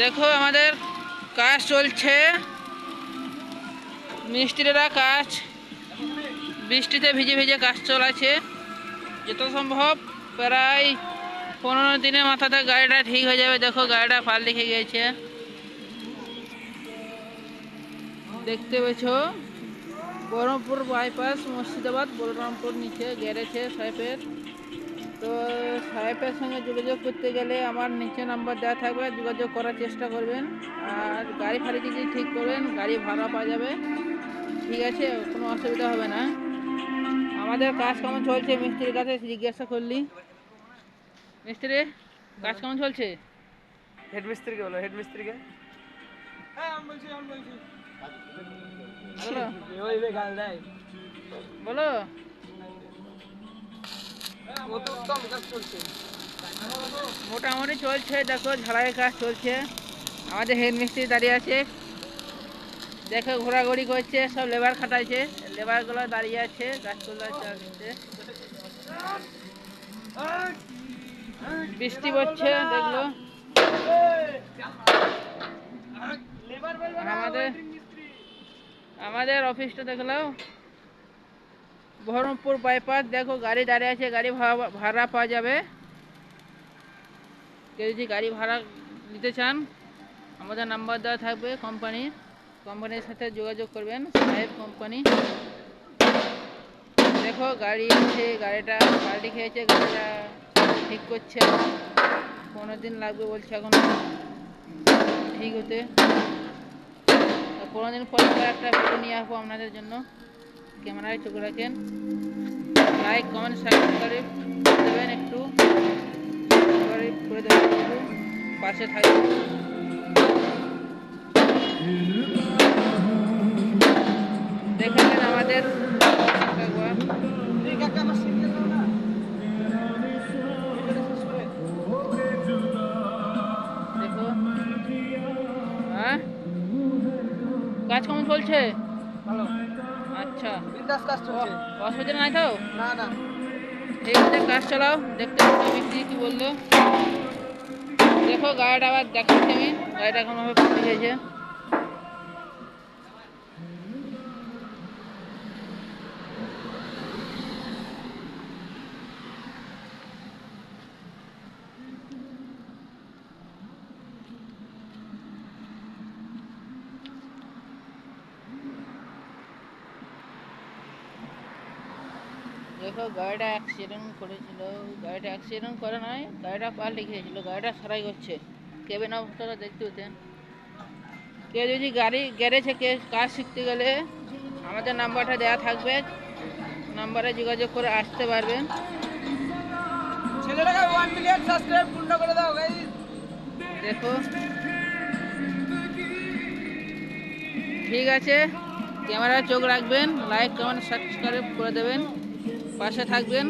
দেখো আমাদের কাজ চলছে, মিস্ত্রিরা কাজ বৃষ্টিতে ভিজে ভিজে কাজ চলাছে। যত সম্ভব প্রায় 15 দিনের মাথাতে গাড়িটা ঠিক হয়ে যাবে। দেখো গাড়িটা ফাল লিখে গিয়েছে, দেখতে পেয়েছ। বহরমপুর বাইপাস মুর্শিদাবাদ বলরামপুর নিচে গ্যারেজে সাহেবের। তো সাহেবের সঙ্গে যোগাযোগ করতে গেলে আমার নিচে নাম্বার দেওয়া থাকবে, যোগাযোগ করার চেষ্টা করবেন। আর গাড়ি ফাড়ি যদি ঠিক করবেন গাড়ি ভাড়া পাওয়া যাবে, ঠিক আছে, কোনো অসুবিধা হবে না। আমাদের কাজ কেমন চলছে মিস্ত্রির কাছে জিজ্ঞাসা করলি। মিস্ত্রি কাজ কেমন চলছে? হেড মিস্ত্রিকে বলো, হেড মিস্ত্রিকে। বলো মোটামুটি চলছে। দেখো ঝাড়াইয়ের কাজ চলছে, আমাদের হেড মিস্ত্রি দাঁড়িয়ে আছে। দেখো ঘোরাঘুরি করছে, সব লেবার খাটাইছে, লেবারগুলো দাঁড়িয়ে আছে, কাজ চলছে। বৃষ্টি পড়ছে দেখলো। আমাদের অফিসটা দেখলো বহরমপুর বাইপাস। দেখো গাড়ি দাঁড়িয়ে আছে, গাড়ি ভাড়া পাওয়া যাবে। কেউ যদি গাড়ি ভাড়া নিতে চান আমাদের নাম্বার দেওয়া থাকবে, কোম্পানির সাথে যোগাযোগ করবেন, সাহেব কোম্পানি। দেখো গাড়ি আছে, গাড়িটা পাল্টি খেয়েছে, গাড়িটা ঠিক করছে। 15 দিন লাগবে বলছে এখন ঠিক হতে। 15 দিন পর একটা ভিডিও নিয়ে আসবো আপনাদের জন্য। ক্যামেরায় চোখ রাখেন, লাইক কমেন্ট সাবস্ক্রাইব দেবেন, একটু করে দেবেন, একটু পাশে থাকবেন। দেখেন আমাদের দেখো। হ্যাঁ কাজ কেমন চলছে? ভালো। আচ্ছা, বিন্দাস কাজ চলছে। অসুবিধা নাই তো? না না, ঠিক আছে, কাজ চালাও। দেখতে পাচ্ছি মিস্ত্রি কি বললো। দেখো গাড়িটা আবার দেখাচ্ছি আমি, গাড়িটা এখনভাবে পড়ে গেছে। দেখো গাড়িটা অ্যাক্সিডেন্ট করেছিল, গাড়িটা অ্যাক্সিডেন্ট করে নয়, গাড়িটা পাল্টে খেয়েছিল, গাড়িটা সারাই করছে। কেবিন অবস্থাটা দেখতে হতেন। কেউ যদি গাড়ি গ্যারেজে কাজ শিখতে গেলে আমাদের নাম্বারটা দেওয়া থাকবে, নাম্বারে যোগাযোগ করে আসতে পারবেন। ছেলেটাকে 1 মিলিয়ন সাবস্ক্রাইব পূর্ণ করে দাও গাইস। দেখো ঠিক আছে, ক্যামেরায় চোখ রাখবেন, লাইক কমেন্ট সাবস্ক্রাইব করে দেবেন, পাশে থাকবেন।